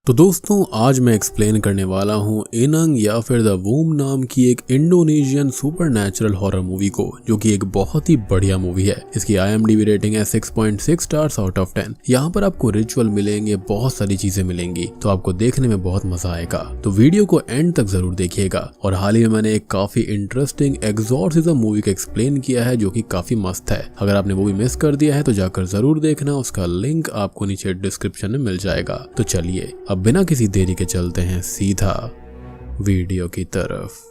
तो दोस्तों आज मैं एक्सप्लेन करने वाला हूँ इनंग या फिर द वूम नाम की एक इंडोनेशियन सुपरनैचुरल हॉरर मूवी को, जो कि एक बहुत ही बढ़िया मूवी है। इसकी IMDb रेटिंग है 6.6 स्टार्स आउट ऑफ 10। यहाँ पर आपको रिचुअल मिलेंगे, बहुत सारी चीजें मिलेंगी, तो आपको देखने में बहुत मजा आएगा। तो वीडियो को एंड तक जरूर देखिएगा। और हाल ही में मैंने एक काफी इंटरेस्टिंग एग्जॉर्सिज्म मूवी का एक्सप्लेन किया है, जो कि काफी मस्त है। अगर आपने मूवी मिस कर दिया है तो जाकर जरूर देखना, उसका लिंक आपको नीचे डिस्क्रिप्शन में मिल जाएगा। तो चलिए अब बिना किसी देरी के चलते हैं सीधा वीडियो की तरफ।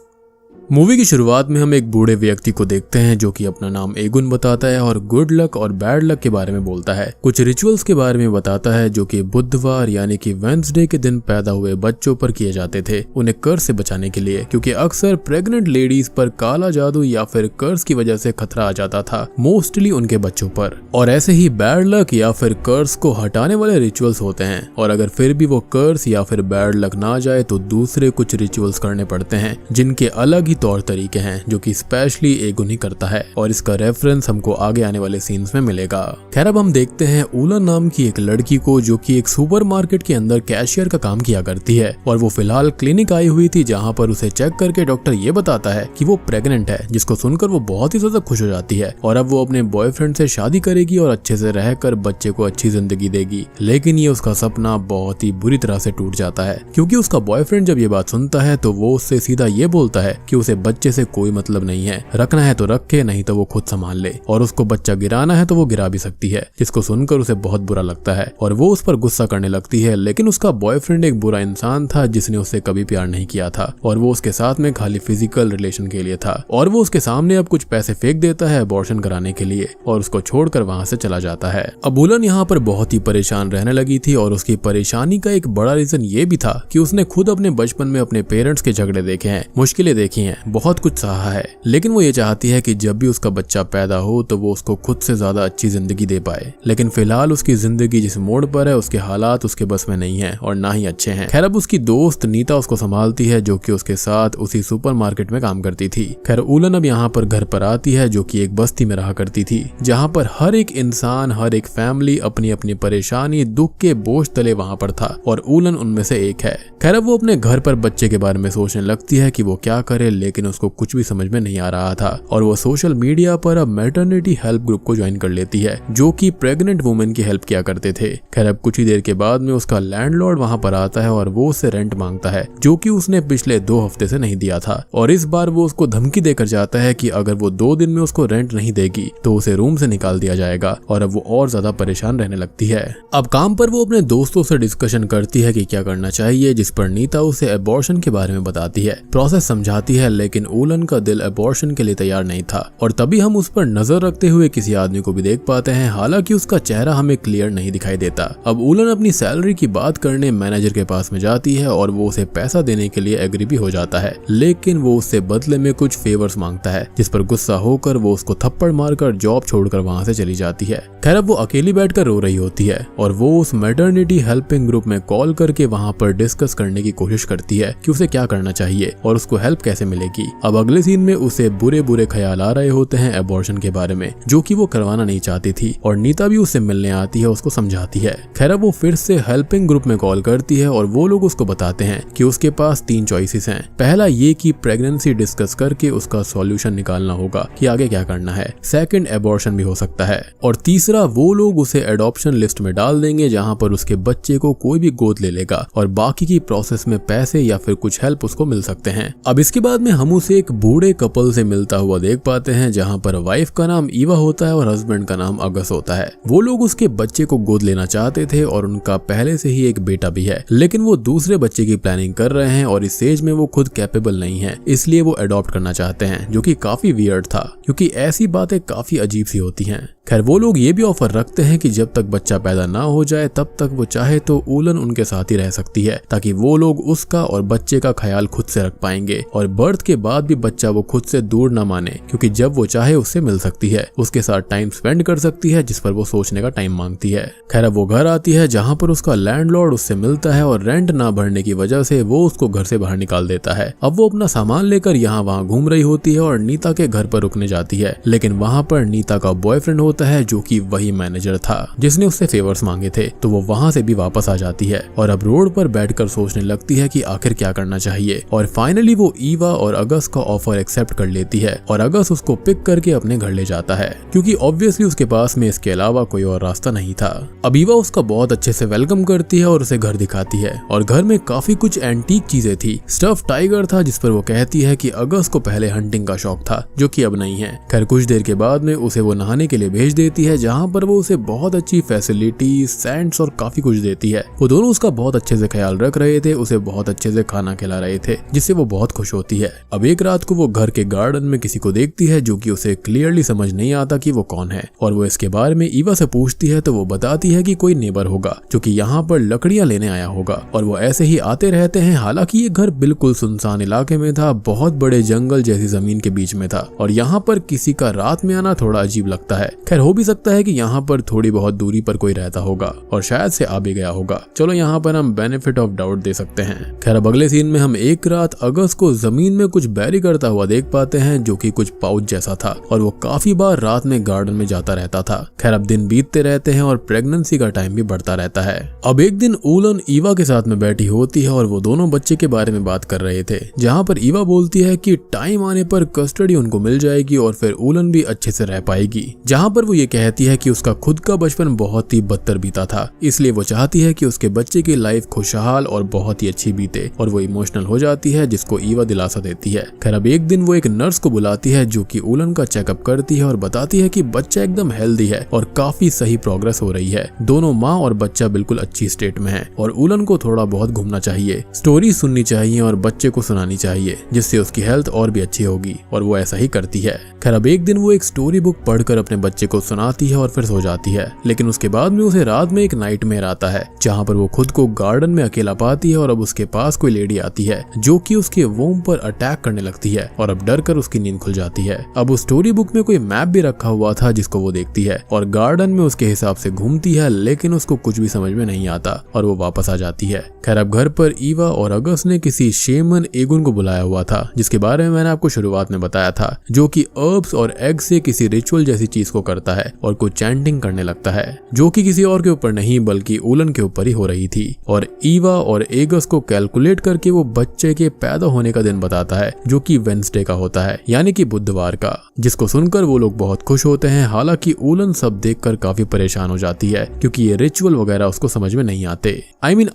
मूवी की शुरुआत में हम एक बूढ़े व्यक्ति को देखते हैं जो कि अपना नाम एगुन बताता है और गुड लक और बैड लक के बारे में बोलता है। कुछ रिचुअल्स के बारे में बताता है जो कि बुधवार यानी कि वेंसडे के दिन पैदा हुए बच्चों पर किए जाते थे, उन्हें कर्ज से बचाने के लिए, क्योंकि अक्सर प्रेग्नेंट लेडीज पर काला जादू या फिर कर्ज की वजह से खतरा आ जाता था, मोस्टली उनके बच्चों पर। और ऐसे ही बैड लक या फिर कर्ज को हटाने वाले रिचुअल्स होते हैं, और अगर फिर भी वो कर्ज या फिर बैड लक ना जाए तो दूसरे कुछ रिचुअल्स करने पड़ते हैं, जिनके अलग ही तौर तरीके हैं, जो कि स्पेशली एगुन ही करता है। और इसका रेफरेंस हमको आगे आने वाले सीन्स में मिलेगा। खैर अब हम देखते हैं उलन नाम की एक लड़की को, जो कि एक सुपरमार्केट के अंदर कैशियर का काम किया करती है। और वो फिलहाल क्लिनिक आई हुई थी, जहाँ पर उसे चेक करके डॉक्टर ये बताता है कि वो प्रेग्नेंट है, जिसको सुनकर वो बहुत ही ज्यादा खुश हो जाती है। और अब वो अपने बॉयफ्रेंड से शादी करेगी और अच्छे से रहकर बच्चे को अच्छी जिंदगी देगी। लेकिन ये उसका सपना बहुत ही बुरी तरह से टूट जाता है, क्योंकि उसका बॉयफ्रेंड जब ये बात सुनता है तो वो उससे सीधा ये बोलता है कि उसे बच्चे से कोई मतलब नहीं है, रखना है तो रखे, नहीं तो वो खुद संभाल ले, और उसको बच्चा गिराना है तो वो गिरा भी सकती है। जिसको सुनकर उसे बहुत बुरा लगता है और वो उस पर गुस्सा करने लगती है। लेकिन उसका बॉयफ्रेंड एक बुरा इंसान था जिसने उससे कभी प्यार नहीं किया था, और वो उसके साथ में खाली फिजिकल रिलेशन के लिए था। और वो उसके सामने अब कुछ पैसे फेंक देता है अबॉर्शन कराने के लिए, और उसको छोड़कर वहां से चला जाता है। अब उलन यहाँ पर बहुत ही परेशान रहने लगी थी, और उसकी परेशानी का एक बड़ा रीजन ये भी था कि उसने खुद अपने बचपन में अपने पेरेंट्स के झगड़े देखे हैं, मुश्किलें देखी हैं, बहुत कुछ सहा है। लेकिन वो ये चाहती है कि जब भी उसका बच्चा पैदा हो तो वो उसको खुद से ज्यादा अच्छी जिंदगी दे पाए। लेकिन फिलहाल उसकी जिंदगी जिस मोड़ पर है, उसके हालात उसके बस में नहीं है और ना ही अच्छे हैं। खैर अब उसकी दोस्त नीता उसको संभालती है, जो कि उसके साथ उसी सुपरमार्केट में काम करती थी। खैर उलन अब यहाँ पर घर पर आती है, जो कि एक बस्ती में रहा करती थी, जहाँ पर हर एक इंसान, हर एक फैमिली अपनी अपनी परेशानी, दुख के बोझ तले वहाँ पर था, और उलन उनमें से एक है। खैर अब वो अपने घर पर बच्चे के बारे में सोचने लगती है कि वो क्या करे, लेकिन उसको कुछ भी समझ में नहीं आ रहा था। और वो सोशल मीडिया पर अब मैटरनिटी हेल्प ग्रुप को ज्वाइन कर लेती है, जो कि प्रेग्नेंट वुमेन की हेल्प किया करते थे। खैर अब कुछ ही देर के बाद में उसका लैंडलॉर्ड वहां पर आता है और वो उससे रेंट मांगता है, जो कि उसने पिछले 2 हफ्ते से नहीं दिया था। और इस बार वो उसको धमकी देकर जाता है कि अगर वो 2 दिन में उसको रेंट नहीं देगी तो उसे रूम से निकाल दिया जाएगा। और अब वो और ज्यादा परेशान रहने लगती है। अब काम पर वो अपने दोस्तों से डिस्कशन करती है कि क्या करना चाहिए, जिस पर नीता उसे अबॉर्शन के बारे में बताती है, प्रोसेस समझाती है। लेकिन उलन का दिल अबॉर्शन के लिए तैयार नहीं था। और तभी हम उस पर नजर रखते हुए किसी आदमी को भी देख पाते हैं, हालांकि उसका चेहरा हमें क्लियर नहीं दिखाई देता। अब उलन अपनी सैलरी की बात करने मैनेजर के पास में जाती है, और वो उसे पैसा देने के लिए एग्री भी हो जाता है। लेकिन वो उससे बदले में कुछ फेवर्स मांगता है, जिस पर गुस्सा होकर वो उसको थप्पड़ मारकर जॉब छोड़कर वहां से चली जाती है। खैर अब वो अकेली बैठकर रो रही होती है, और वो उस मैटरनिटी हेल्पिंग ग्रुप में कॉल करके वहां पर डिस्कस करने की कोशिश करती है कि उसे क्या करना चाहिए और उसको हेल्प कैसे मिलेगी। अब अगले सीन में उसे बुरे बुरे ख्याल आ रहे होते हैं अबॉर्शन के बारे में, जो कि वो करवाना नहीं चाहती थी। और नीता भी उससे मिलने आती है, उसको समझाती है। खैर अब वो फिर से हेल्पिंग ग्रुप में कॉल करती है, और वो लोग उसको बताते हैं कि उसके पास 3 चॉइसेस हैं। पहला ये कि प्रेगनेंसी डिस्कस करके उसका सॉल्यूशन निकालना होगा कि आगे क्या करना है। सेकंड अबॉर्शन भी हो सकता है। और तीसरा वो लोग उसे एडॉप्शन लिस्ट में डाल देंगे, जहाँ पर उसके बच्चे को कोई भी गोद ले लेगा, और बाकी की प्रोसेस में पैसे या फिर कुछ हेल्प उसको मिल सकते हैं। अब इसके बाद में हम उसे एक बूढ़े कपल से मिलता हुआ देख पाते हैं, जहां पर वाइफ का नाम ईवा होता है और हस्बैंड का नाम अगस होता है। वो लोग उसके बच्चे को गोद लेना चाहते थे, और उनका पहले से ही एक बेटा भी है। लेकिन वो दूसरे बच्चे की प्लानिंग कर रहे हैं, और इस एज में वो खुद कैपेबल नहीं है, इसलिए वो अडॉप्ट करना चाहते हैं, जो कि काफी वियर्ड था, क्योंकि ऐसी बातें काफी अजीब सी होती हैं। खैर वो लोग ये भी ऑफर रखते हैं कि जब तक बच्चा पैदा ना हो जाए तब तक वो चाहे तो उलन उनके साथ ही रह सकती है, ताकि वो लोग उसका और बच्चे का ख्याल खुद से रख पाएंगे। और बर्थ शर्त के बाद भी बच्चा वो खुद से दूर न माने, क्योंकि जब वो चाहे उससे मिल सकती है, उसके साथ टाइम स्पेंड कर सकती है, जिस पर वो सोचने का टाइम मांगती है। खैर अब वो घर आती है जहाँ पर उसका लैंडलॉर्ड उससे मिलता है और रेंट ना भरने की वजह से वो उसको घर से बाहर निकाल देता है। अब वो अपना सामान लेकर यहाँ वहाँ घूम रही होती है और नीता के घर पर रुकने जाती है, लेकिन वहाँ पर नीता का बॉयफ्रेंड होता है जो कि वही मैनेजर था जिसने उससे फेवर्स मांगे थे। तो वो वहाँ से भी वापस आ जाती है और अब रोड पर बैठकर सोचने लगती है कि आखिर क्या करना चाहिए। और फाइनली वो ईवा और अगस का ऑफर एक्सेप्ट कर लेती है और अगस उसको पिक करके अपने घर ले जाता है, क्योंकि ऑब्वियसली उसके पास में इसके अलावा कोई और रास्ता नहीं था। अब ईवा उसका बहुत अच्छे से वेलकम करती है और उसे घर दिखाती है और घर में काफी कुछ एंटीक चीजें थी। स्टफ टाइगर था जिस पर वो कहती है कि अगस को पहले हंटिंग का शौक था, जो कि अब नहीं है। खैर कुछ देर के बाद में उसे वो नहाने के लिए भेज देती है, जहाँ पर वो उसे बहुत अच्छी फैसिलिटीज, सैंड्स और काफी कुछ देती है। वो दोनों उसका बहुत अच्छे से ख्याल रख रहे थे, उसे बहुत अच्छे से खाना खिला रहे थे, जिससे वो बहुत खुश होती है। अब एक रात को वो घर के गार्डन में किसी को देखती है जो कि उसे क्लियरली समझ नहीं आता कि वो कौन है, और वो इसके बारे में ईवा से पूछती है तो वो बताती है कि कोई नेबर होगा जो कि यहाँ पर लकड़ियां लेने आया होगा, और वो ऐसे ही आते रहते हैं। हालांकि ये घर बिल्कुल सुनसान इलाके में था, बहुत बड़े जंगल जैसी जमीन के बीच में था, और यहाँ पर किसी का रात में आना थोड़ा अजीब लगता है। खैर हो भी सकता है कि यहाँ पर थोड़ी बहुत दूरी पर कोई रहता होगा और शायद से आ भी गया होगा। चलो यहाँ पर हम बेनिफिट ऑफ डाउट दे सकते हैं। खैर अब अगले सीन में हम एक रात अगस को जमीन में कुछ बैरी करता हुआ देख पाते हैं, जो कि कुछ पाउच जैसा था, और वो काफी बार रात में गार्डन में जाता रहता था। खैर अब दिन बीतते रहते हैं और प्रेगनेंसी का टाइम भी बढ़ता रहता है। अब एक दिन ऊलन ईवा के साथ में बैठी होती है और वो दोनों बच्चे के बारे में बात कर रहे थे, जहाँ पर ईवा बोलती है कि टाइम आने पर कस्टडी उनको मिल जाएगी और फिर ऊलन भी अच्छे से रह पाएगी। जहाँ पर वो ये कहती है कि उसका खुद का बचपन बहुत ही बदतर बीता था, इसलिए वो चाहती है कि उसके बच्चे की लाइफ खुशहाल और बहुत ही अच्छी बीते, और वो इमोशनल हो जाती है, जिसको ईवा दिलासा देती है। खैर अब एक दिन वो एक नर्स को बुलाती है जो कि ऊलन का चेकअप करती है और बताती है कि बच्चा एकदम हेल्दी है और काफी सही प्रोग्रेस हो रही है। दोनों माँ और बच्चा बिल्कुल अच्छी स्टेट में है और ऊलन को थोड़ा बहुत घूमना चाहिए, स्टोरी सुननी चाहिए और बच्चे को सुनानी चाहिए, जिससे उसकी हेल्थ और भी अच्छी होगी, और वो ऐसा ही करती है। खैर अब एक दिन वो एक स्टोरी बुक पढ़कर अपने बच्चे को सुनाती है और फिर सो जाती है, लेकिन उसके बाद में उसे रात में एक नाइटमेयर आता है, जहाँ पर वो खुद को गार्डन में अकेला पाती है और अब उसके पास कोई लेडी आती है जो कि उसके वोम पर अटैक करने लगती है, और अब डर कर उसकी नींद खुल जाती है। अब उस स्टोरी बुक में कोई मैप भी रखा हुआ था जिसको वो देखती है और गार्डन में उसके हिसाब से घूमती है, लेकिन उसको कुछ भी समझ में नहीं आता और वो वापस आ जाती है। खैर अब घर पर ईवा और अगस ने किसी शेमन एगुन को बुलाया हुआ था, जिसके बारे में मैंने आपको शुरुआत में बताया था, जो कि अर्ब्स और एग से किसी रिचुअल जैसी चीज को करता है और कुछ चैंटिंग करने लगता है, जो कि किसी और के ऊपर नहीं बल्कि ऊलन के ऊपर ही हो रही थी। और ईवा और एगस को कैलकुलेट करके वो बच्चे के पैदा होने का दिन बताता है, जो कि वेंसडे का होता है, यानी कि बुधवार का, जिसको सुनकर वो लोग बहुत खुश होते हैं। हालांकि ऊलन सब देखकर काफी परेशान हो जाती है, क्योंकि ये रिचुअल वगैरह उसको समझ में नहीं आते।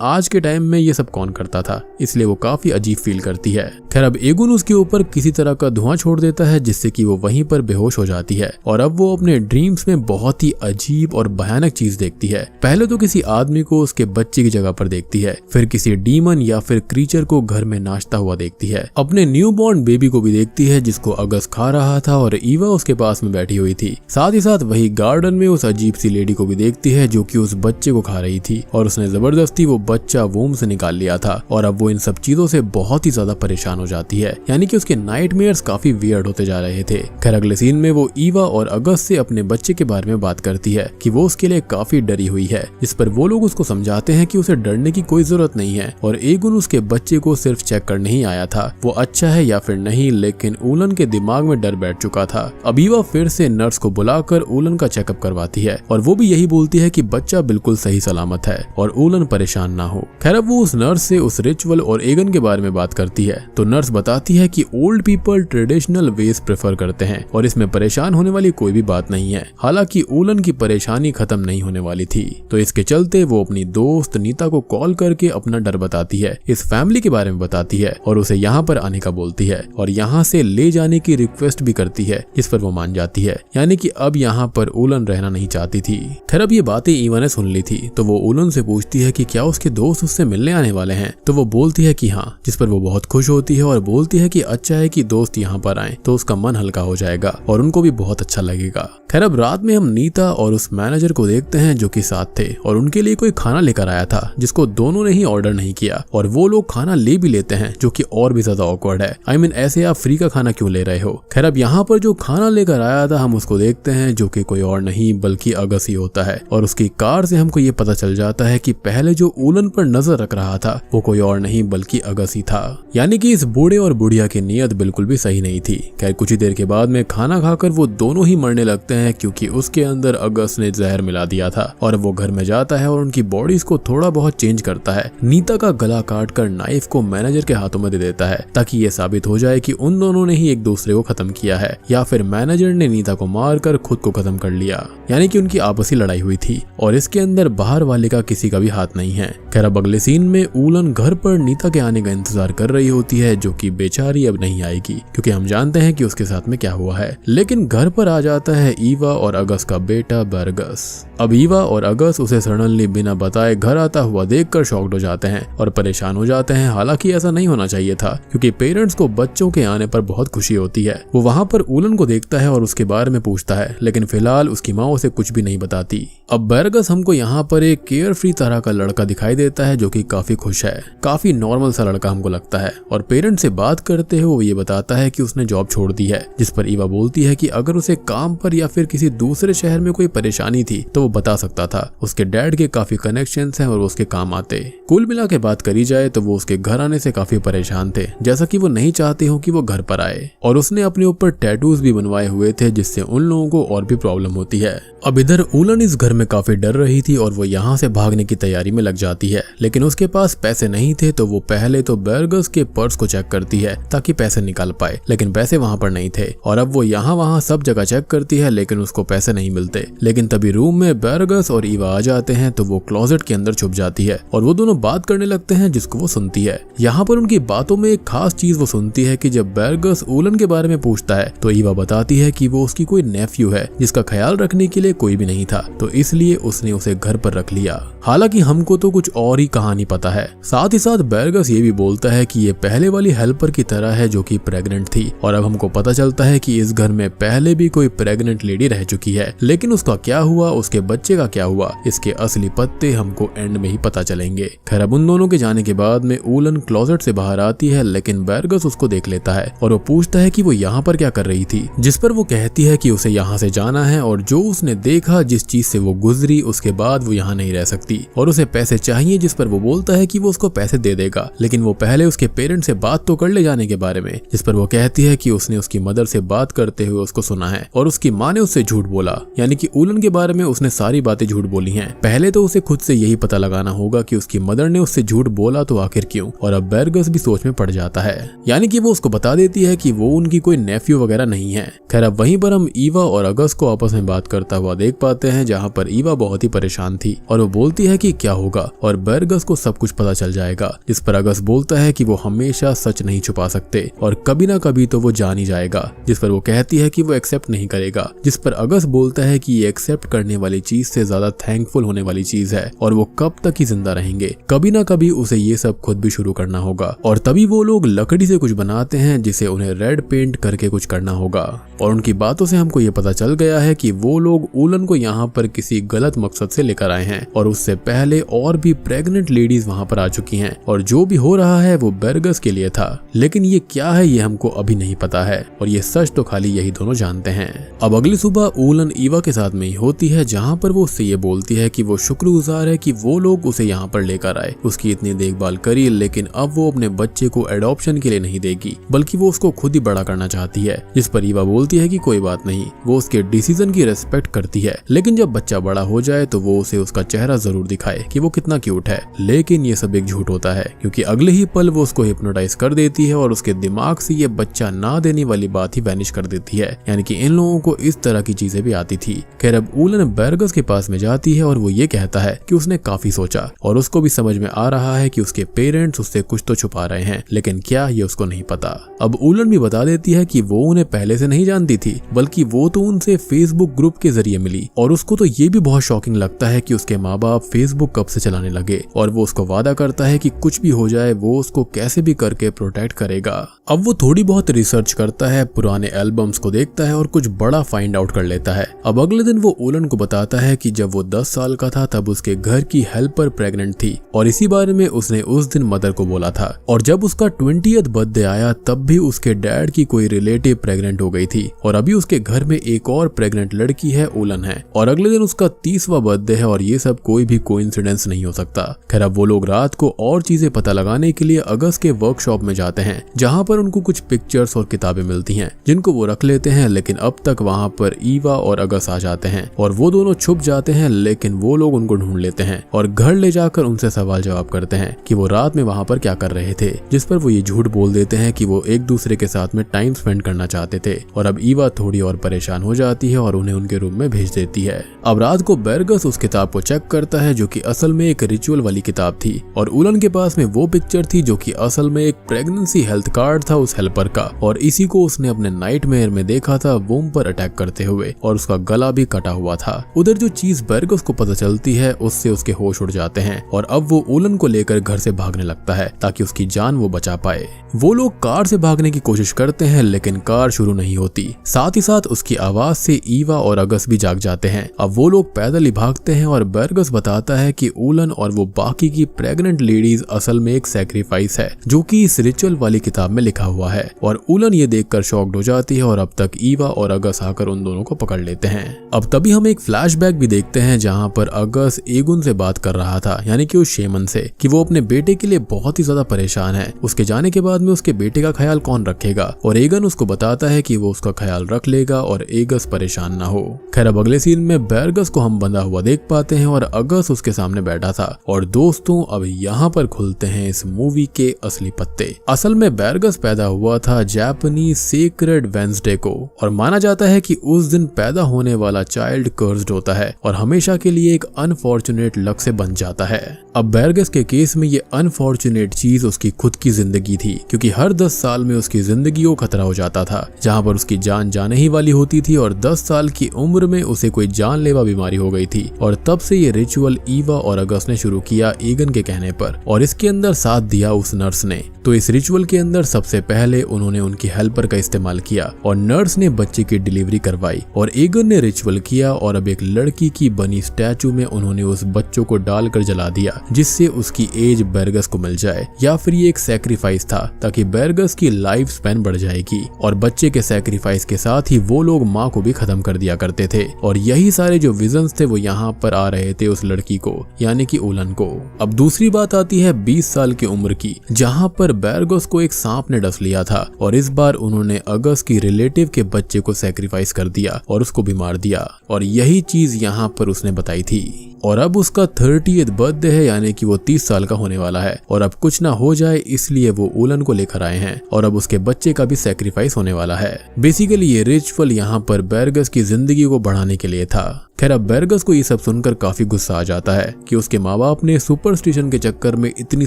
आज के टाइम में ये सब कौन करता था, इसलिए वो काफी अजीब फील करती है। खैर अब एगुन उसके ऊपर किसी तरह का धुआं छोड़ देता है, जिससे कि वो वहीं पर बेहोश हो जाती है, और अब वो अपने ड्रीम्स में बहुत ही अजीब और भयानक चीज देखती है। पहले तो किसी आदमी को उसके बच्चे की जगह पर देखती है, फिर किसी डीमन या फिर क्रीचर को घर में नाचता हुआ देखती है, अपने न्यूबॉर्न बेबी को भी देखती है जिसको अगस खा रहा था और ईवा उसके पास में बैठी हुई थी। साथ ही साथ वही गार्डन में उस अजीब सी लेडी को भी देखती है जो कि उस बच्चे को खा रही थी, और उसने जबरदस्ती वो बच्चा वोम से निकाल लिया था, और अब वो इन सब चीजों से बहुत ही ज्यादा परेशान हो जाती है, यानी कि उसके नाइटमेयर्स काफी वियर्ड होते जा रहे थे। खैर अगले सीन में वो ईवा और अगस से अपने बच्चे के बारे में बात करती है कि वो उसके लिए काफी डरी हुई है, जिस पर वो लोग उसको समझाते हैं कि उसे डरने की कोई जरूरत नहीं है, और एगुन उसके बच्चे को सिर्फ चेक करने ही आया था, वो अच्छा है या फिर नहीं, लेकिन ऊलन के दिमाग में डर बैठ चुका था। अब ईवा फिर से नर्स को बुलाकर ऊलन का चेकअप करवाती है, और वो भी यही बोलती है कि बच्चा बिल्कुल सही सलामत है और ऊलन परेशान ना हो। खैर अब वो उस नर्स से उस रिचुअल और एगन के बारे में बात करती है, तो नर्स बताती है कि old people traditional ways prefer करते हैं और इसमें परेशान होने वाली कोई भी बात नहीं है। हालांकि ऊलन की परेशानी खत्म नहीं होने वाली थी, तो इसके चलते वो अपनी दोस्त नीता को कॉल करके अपना डर बताती है, इस फैमिली के बारे में बताती है और उसे यहाँ पर आने का बोलती है और यहाँ से ले जाने की रिक्वेस्ट भी करती है, जिस पर वो मान जाती है, यानी कि अब यहाँ पर ऊलन रहना नहीं चाहती थी। खैर अब ये बातें ईवा ने सुन ली थी, तो वो ऊलन से पूछती है कि क्या उसके दोस्त उससे मिलने आने वाले हैं, तो वो बोलती है कि हाँ, जिस पर वो बहुत खुश होती है और बोलती है कि अच्छा है कि दोस्त यहाँ पर आए तो उसका मन हल्का हो जाएगा और उनको भी बहुत अच्छा लगेगा। खैर अब रात में हम नीता और उस मैनेजर को देखते हैं जो कि साथ थे, और उनके लिए कोई खाना लेकर आया था जिसको दोनों ने ही ऑर्डर नहीं किया, और वो लोग खाना ले भी लेते हैं जो कि और भी ज्यादा ऑकवर्ड वर्ड है। I mean, ऐसे आप फ्री का खाना क्यों ले रहे हो। खैर अब यहाँ पर जो खाना लेकर आया था हम उसको देखते हैं, जो कि कोई और नहीं बल्कि अगस ही होता है। और उसकी कार से हमको ये पता चल जाता है कि पहले जो ऊलन पर नजर रख रहा था वो कोई और नहीं बल्कि अगस ही था। यानी कि इस बूढ़े और बुढ़िया की नीयत बिल्कुल भी सही नहीं थी। खैर कुछ ही देर के बाद में खाना खाकर वो दोनों ही मरने लगते हैं, क्योंकि उसके अंदर अगस ने जहर मिला दिया था। और वो घर में जाता है और उनकी बॉडीज को थोड़ा बहुत चेंज करता है। नीता का गला काट कर नाइफ को मैनेजर के हाथों में दे देता है, ताकि ये साबित हो जाए कि उन दोनों ने ही एक दूसरे को खत्म किया है, या फिर मैनेजर ने नीता को मारकर खुद को खत्म कर लिया। यानी कि उनकी आपसी लड़ाई हुई थी और इसके अंदर बाहर वाले का किसी का भी हाथ नहीं है। खैर अब अगले सीन में ऊलन घर पर नीता के आने का इंतजार कर रही होती है, जो कि बेचारी अब नहीं आएगी, क्योंकि हम जानते हैं कि उसके साथ में क्या हुआ है। लेकिन घर पर आ जाता है ईवा और अगस का बेटा बर्गस। अब ईवा और अगस उसे सडनली बिना बताए घर आता हुआ देखकर शॉक्ड हो जाते हैं और परेशान हो जाते हैं। हालांकि ऐसा नहीं होना चाहिए था, क्योंकि पेरेंट्स को बच्चों के आने पर बहुत खुशी होती है। वो वहाँ पर ऊलन को देखता है और उसके बारे में पूछता है, लेकिन फिलहाल उसकी माँ उसे कुछ भी नहीं बताती। अब बर्गस हमको यहाँ पर एक केयर फ्री तरह का लड़का दिखाई देता है, जो कि काफी खुश है, काफी नॉर्मल सा लड़का हमको लगता है। और पेरेंट्स से बात करते हुए वो ये बताता है कि उसने जॉब छोड़ दी है, जिस पर ईवा बोलती है कि अगर उसे काम पर या फिर किसी दूसरे शहर में कोई परेशानी थी तो वो बता सकता था। उसके डैड के काफी कनेक्शंस हैं और वो उसके काम आते। कुल मिला के बात करी जाए तो वो उसके घर आने से काफी परेशान थे, जैसा कि वो नहीं चाहते हो कि वो घर पर आए। और उसने अपने ऊपर टैटूज भी बनवाए हुए थे, जिससे उन लोगों को और भी प्रॉब्लम होती है। अब इधर ऊलन इस घर में काफी डर रही थी और वो यहाँ से भागने की तैयारी में लग जाती है, लेकिन उसके पास पैसे नहीं थे। तो वो पहले तो बर्गस के पर्स को चेक करती है ताकि पैसे निकाल पाए, लेकिन पैसे वहाँ पर नहीं थे। और अब वो यहाँ वहाँ सब जगह चेक करती है, लेकिन उसको पैसे नहीं मिलते। लेकिन तभी रूम में बर्गस और ईवा आ जाते हैं, तो वो क्लोजेट के अंदर छुप जाती है और वो दोनों बात करने लगते हैं, जिसको वो सुनती है। यहाँ पर उनकी बातों में एक खास चीज वो सुनती है कि जब बर्गस ऊलन के बारे में पूछता है तो ईवा बताती है कि वो उसकी कोई नेफ्यू है, जिसका ख्याल रखने के लिए कोई भी नहीं था, तो इसलिए उसने उसे घर पर रख लिया। हालांकि हमको तो कुछ और ही कहानी पता है। साथ ही साथ बर्गस ये भी बोलता है कि ये पहले वाली हेल्पर की तरह है जो कि प्रेग्नेंट थी। और अब हमको पता चलता है कि इस घर में पहले भी कोई प्रेग्नेंट लेडी रह चुकी है, लेकिन उसका क्या हुआ, उसके बच्चे का क्या हुआ, इसके असली पत्ते हमको एंड में ही पता चलेंगे। खैर अब उन दोनों के जाने के बाद में ऊलन क्लोजेट से बाहर आती है, लेकिन बर्गस उसको देख लेता है और वो पूछता है कि वो यहाँ पर क्या कर रही थी, जिस पर वो कहती है कि उसे यहाँ से जाना है और जो उसने देखा, जिस चीज से वो गुजरी, उसके बाद वो यहाँ नहीं रह सकती और उसे पैसे चाहिए। जिस पर वो बोलता है कि वो उसको पैसे दे देगा, लेकिन वो पहले उसके पेरेंट्स से बात तो कर ले जाने के बारे में। जिस पर वो कहती है कि उसने उसकी मदर से बात करते हुए उसको सुना है और उसकी माँ ने उससे झूठ बोला, यानी कि ऊलन के बारे में उसने सारी बातें झूठ बोली हैं। पहले तो उसे खुद से यही पता लगाना होगा कि उसकी मदर ने उससे झूठ बोला तो आखिर क्यों। और अब बर्गस भी सोच में पड़ जाता है, यानी कि वो उसको बता देती है कि वो उनकी कोई नेफ्यू वगैरह नहीं है। खैर अब वहीं पर हम ईवा और अगस को आपस में बात करता हुआ देख पाते हैं, जहाँ पर ईवा बहुत ही परेशान थी और वो बोलती है कि क्या होगा और बर्गस को सब कुछ पता चल जाएगा। जिस पर अगस बोलता है कि वो हमेशा सच नहीं छुपा सकते और कभी ना कभी तो वो जान ही जाएगा। जिस पर वो कहती है कि वो एक्सेप्ट नहीं करेगा। जिस पर अगस बोलता है कि ये एक्सेप्ट करने वाली चीज से ज्यादा थैंकफुल होने वाली चीज है और वो कब तक ही जिंदा रहेंगे, कभी ना कभी उसे ये सब खुद भी शुरू करना होगा। और तभी वो लोग लकड़ी से कुछ बनाते हैं, जिसे उन्हें रेड पेंट करके कुछ करना होगा। और उनकी बातों से हमको ये पता चल गया है कि वो लोग ऊलन को यहाँ पर किसी गलत मकसद से लेकर आए हैं और उससे पहले और भी प्रेग्नेंट लेडीज वहाँ पर आ चुकी हैं और जो भी हो रहा है वो बर्गस के लिए था। लेकिन ये क्या है ये हमको अभी नहीं पता है और ये सच तो खाली यही दोनों जानते हैं। अब अगली सुबह ऊलन ईवा के साथ में ही होती है, जहाँ पर वो उससे ये बोलती है कि वो शुक्रगुजार है कि वो लोग उसे यहाँ पर लेकर आए, उसकी इतनी देखभाल करी, लेकिन अब वो अपने बच्चे को एडॉप्शन के लिए नहीं देगी, बल्कि वो उसको खुद ही बड़ा करना चाहती है। जिस पर ईवा बोलती है कि कोई बात नहीं, वो उसके डिसीजन की रेस्पेक्ट करती है, लेकिन जब बच्चा बड़ा हो जाए तो वो उसे उसका चेहरा जरूर दिखाए कि वो कितना क्यूट है। लेकिन ये सब एक झूठ होता है, क्योंकि अगले ही पल वो उसको हिप्नोटाइज कर देती है और उसके दिमाग से ये बच्चा ना देने वाली बात ही वैनिश कर देती है। यानी कि इन लोगों को इस तरह की चीजें भी आती थी। खैर अब ऊलन बर्गस के पास में जाती है और वो ये कहता है कि उसने काफी सोचा और उसको भी समझ में आ रहा है कि उसके पेरेंट्स उससे कुछ तो छुपा रहे हैं, लेकिन क्या ये उसको नहीं पता। अब ऊलन भी बता देती है कि वो उन्हें पहले से नहीं जानती थी, बल्कि वो तो उनसे फेसबुक ग्रुप के जरिए मिली। और उसको तो ये भी बहुत शॉकिंग लगता है कि उसके माँ बाप फेसबुक कब से चलाने लगे और वो उसको वादा करता है कि कुछ भी हो जाए वो उसको कैसे भी करके प्रोटेक्ट करेगा। अब वो थोड़ी बहुत रिसर्च करता है, पुराने एल्बम्स को देखता है और कुछ बड़ा फाइंड आउट कर लेता है। अब अगले दिन वो ऊलन को बताता है कि जब वो 10 साल का था तब उसके घर की हेल्पर प्रेग्नेंट थी और इसी बारे में उसने उस दिन मदर को बोला था। और जब उसका 20th 30th बर्थडे आया तब भी उसके डैड की कोई रिलेटिव प्रेग्नेंट हो गई थी और अभी उसके घर में एक और प्रेग्नेंट लड़की है, उलन है, और अगले दिन उसका 30वां बर्थडे है और ये सब कोई भी कोइंसिडेंस नहीं हो सकता। खैर अब वो लोग रात को और चीजें पता लगाने के लिए अगस्त के वर्कशॉप में जाते हैं, जहाँ पर उनको कुछ पिक्चर्स और किताबें मिलती हैं जिनको वो रख लेते हैं, लेकिन अब तक वहाँ पर ईवा और अगस्त आ जाते हैं और वो दोनों छुप जाते हैं, लेकिन वो लोग उनको ढूंढ लेते हैं और घर ले जाकर उनसे सवाल जवाब करते हैं कि वो रात में वहाँ पर क्या कर रहे थे, जिस पर वो ये झूठ बोल देते हैं कि वो एक दूसरे के साथ में टाइम स्पेंड करना चाहते थे। और अब ईवा थोड़ी और परेशान हो जाती है और उन्हें उनके रूम में भेज देती है। अब रात को बेरगस उस किताब को चेक करता है जो कि असल में एक रिचुअल वाली किताब थी और उलन के पास में वो पिक्चर थी जो कि असल में एक प्रेगनेंसी हेल्थ कार्ड था उस हेल्पर का, और इसी को उसने अपने नाइटमेयर में देखा था वूम पर अटैक करते हुए, और उसका गला भी कटा हुआ था। उधर जो चीज बेरगस को पता चलती है उससे उसके होश उड़ जाते हैं और अब वो उलन को लेकर घर से भागने लगता है ताकि उसकी जान वो बचा पाए। वो लोग कार से भागने की कोशिश करते हैं लेकिन कार शुरू नहीं होती। साथ ही साथ उसकी आवाज से ईवा और अगस्त भी जाग जाते हैं। अब वो लोग पैदल ही भागते हैं और बेरगस बताता है कि उलन और वो बाकी की प्रेग्नेंट लेडीज असल में एक सैक्रिफाइस है जो कि इस रिचुअल वाली किताब में लिखा हुआ है, और उलन ये देखकर शॉक्ड हो जाती है और अब तक ईवा और अगस्त आकर उन दोनों को पकड़ लेते हैं। अब तभी हम एक फ्लैशबैक भी देखते हैं जहाँ पर अगस्त एगुन से बात कर रहा था, यानी कि उस शेमन से, कि वो अपने बेटे के लिए बहुत ही ज्यादा परेशान है। उसके जाने के बाद में उसके बेटे का ख्याल कौन रखेगा, और एगन उसको बताता है कि वो उसका ख्याल रख लेगा और एगस परेशान ना हो। खैर अब अगले सीन में बेरगस को हम बंधा हुआ देख पाते हैं और अगस्त उसके सामने बैठा था। और दोस्तों अब यहाँ पर खुलते हैं इस मूवी के असली पत्ते। असल में बेरगस पैदा हुआ था जापानीज सेक्रेड वेंसडे को, और माना जाता है कि उस दिन पैदा होने वाला चाइल्ड कर्स्ड होता है और हमेशा के लिए एक अनफॉर्चुनेट लक से बन जाता है। अब बेरगस के केस में ये अनफॉर्चुनेट चीज उसकी खुद की जिंदगी थी, क्योंकि हर 10 साल में उसकी जिंदगी को खतरा हो जाता था, जहाँ पर उसकी जान जाने ही वाली होती थी, और 10 साल की उम्र में उसे कोई जानलेवा बीमारी हो गई थी। और तब से ये रिचुअल ईवा और अगस्त ने शुरू किया एगन के कहने पर, और इसके अंदर साथ दिया उस नर्स ने। तो इस रिचुअल के अंदर सबसे पहले उन्होंने उनकी हेल्पर का इस्तेमाल किया और नर्स ने बच्चे की डिलीवरी करवाई, और एगन ने रिचुअल किया और अब एक लड़की की बनी स्टैचू में उन्होंने उस बच्चों को डालकर जला दिया, जिससे उसकी एज बेरगस को मिल जाए, या फिर ये एक सैक्रिफाइस था ताकि बेरगस की लाइफ स्पैन बढ़ जाएगी। और बच्चे के सैक्रिफाइस के साथ ही वो लोग माँ को भी खत्म कर दिया करते थे, और यही सारे जो विजन्स थे वो यहाँ पर आ रहे थे उस लड़की को, यानी कि उलन को। अब दूसरी बात आती है 20 साल की उम्र की, जहाँ पर बेरगस को एक सांप ने डस लिया था, और इस बार उन्होंने अगस्त की रिलेटिव के बच्चे को सैक्रिफाइस कर दिया और उसको भी मार दिया, और यही चीज यहाँ पर उसने बताई थी। और अब उसका 30th बर्थडे है, यानी कि वो 30 साल का होने वाला है, और अब कुछ ना हो जाए इसलिए वो उलन को लेकर आए हैं, और अब उसके बच्चे का भी सैक्रिफाइस होने वाला है। बेसिकली ये रिचुअल यहाँ पर बेरगस की जिंदगी को बढ़ाने के लिए था। खैर अब बेरगस को ये सब सुनकर काफी गुस्सा आ जाता है कि उसके माँ बाप ने सुपरस्टिशन के चक्कर में इतनी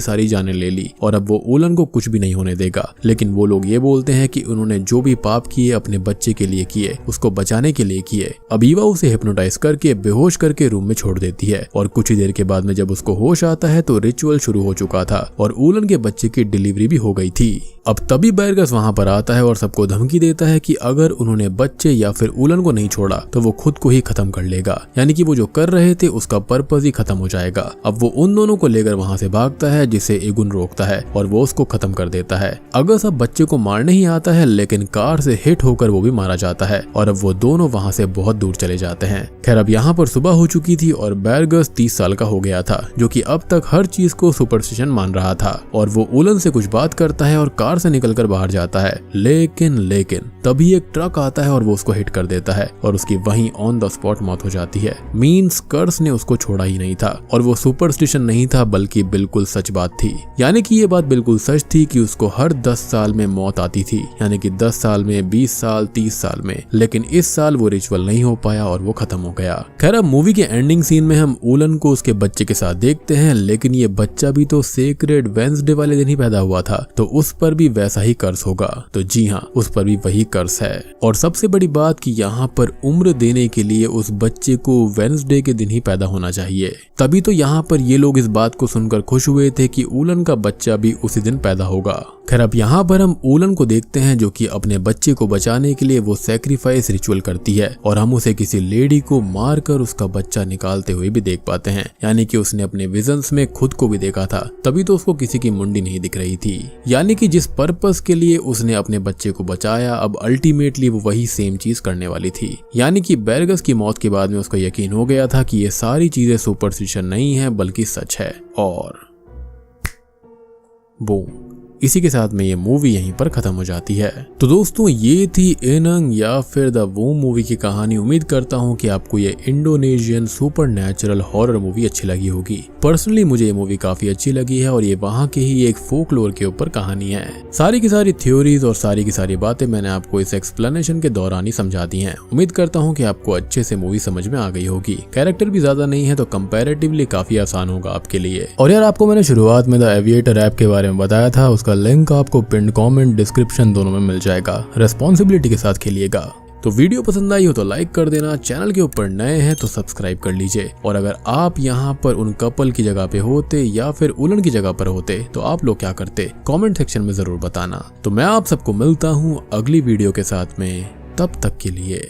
सारी जानें ले ली और अब वो उलन को कुछ भी नहीं होने देगा। लेकिन वो लोग ये बोलते हैं कि उन्होंने जो भी पाप किए अपने बच्चे के लिए किए, उसको बचाने के लिए किए। अब ईवा उसे हिप्नोटाइज करके बेहोश करके रूम में छोड़ देती है, और कुछ ही देर के बाद में जब उसको होश आता है तो रिचुअल शुरू हो चुका था और उलन के बच्चे की डिलीवरी भी हो गई थी। अब तभी बेरगस वहाँ पर आता है और सबको धमकी देता है कि अगर उन्होंने बच्चे या फिर उलन को नहीं छोड़ा तो वो खुद को ही खत्म कर लेगा, यानी कि वो जो कर रहे थे उसका पर्पस ही खत्म हो जाएगा। अब वो उन दोनों को लेकर वहाँ से भागता है, जिसे एगुन रोकता है और वो उसको खत्म कर देता है। अगस्त अब बच्चे को मारने ही आता है, लेकिन कार से हिट होकर वो भी मारा जाता है और अब वो दोनों वहाँ से बहुत दूर चले जाते हैं। खैर अब यहाँ पर सुबह हो चुकी थी और बेरगस 30 साल का हो गया था, जो कि अब तक हर चीज को सुपरस्टिशन मान रहा था, और वो उलन से कुछ बात करता है और कार से निकलकर बाहर जाता है। लेकिन तभी एक ट्रक आता है और वो उसको हिट कर देता है और उसकी वहीं ऑन द स्पॉट मौत हो जाती है। मींस कर्स ने उसको छोड़ा ही नहीं था, और वो सुपरस्टिशन नहीं था बल्कि बिल्कुल सच बात थी। यानी कि ये बात बिल्कुल सच थी कि उसको हर 10 साल में मौत आती थी, यानी कि 10 साल में, 20 साल, 30 साल में, लेकिन इस साल वो रिचुअल नहीं हो पाया और वो खत्म हो गया। खैर अब मूवी के एंडिंग सीन में हम उलन को उसके बच्चे के साथ देखते हैं, लेकिन ये बच्चा भी तो सेक्रेड वेंसडे वाले दिन ही पैदा हुआ था, तो उस पर भी वैसा ही कर्स होगा। तो जी हाँ, उस पर भी वही कर्स है। और सबसे बड़ी बात कि यहाँ पर उम्र देने के लिए उस बच्चे को वेंसडे के दिन ही पैदा होना चाहिए। तभी तो यहाँ पर ये लोग इस बात को सुनकर खुश हुए थे कि उलन का बच्चा भी उसी दिन पैदा होगा। खैर अब यहाँ पर हम उलन को देखते हैं जो कि अपने बच्चे को बचाने के लिए वो सैक्रिफाइस रिचुअल करती है और हम उसे किसी लेडी को मारकर उसका बच्चा निकालते हुए भी देख पाते हैं। यानी कि उसने अपने विजन्स में खुद को भी देखा था, तभी तो उसको किसी की मुंडी नहीं दिख रही थी। यानी कि जिस पर्पस के लिए उसने अपने बच्चे को बचाया, अब अल्टीमेटली वो वही सेम चीज करने वाली थी। यानी कि बेरगस की मौत के बाद में उसको यकीन हो गया था कि ये सारी चीजें सुपरस्टिशन नहीं है बल्कि सच है। और बूम, इसी के साथ में ये मूवी यहीं पर खत्म हो जाती है। तो दोस्तों ये थी इनंग या फिर द वूम मूवी की कहानी। उम्मीद करता हूँ कि आपको ये इंडोनेशियन सुपरनैचुरल हॉरर मूवी अच्छी लगी होगी। पर्सनली मुझे ये मूवी काफी अच्छी लगी है और ये वहाँ के ही एक फोकलोर के ऊपर कहानी है। सारी की सारी थ्योरीज और सारी की सारी बातें मैंने आपको इस एक्सप्लेनेशन के दौरान ही समझा दी हैं। उम्मीद करता हूँ कि आपको अच्छे से मूवी समझ में आ गई होगी। कैरेक्टर भी ज्यादा नहीं है तो कंपैरेटिवली काफी आसान होगा आपके लिए। और यार आपको मैंने शुरुआत में द एविएटर ऐप के बारे में बताया था, उसका लिंक आपको पिन कमेंट डिस्क्रिप्शन दोनों में मिल जाएगा। रेस्पॉन्सिबिलिटी के साथ खेलिएगा। तो वीडियो पसंद आई हो तो लाइक कर देना, चैनल के ऊपर नए हैं तो सब्सक्राइब कर लीजिए। और अगर आप यहाँ पर उन कपल की जगह पे होते या फिर उलन की जगह पर होते तो आप लोग क्या करते, कमेंट सेक्शन में जरूर बताना। तो मैं आप सबको मिलता हूँ अगली वीडियो के साथ में, तब तक के लिए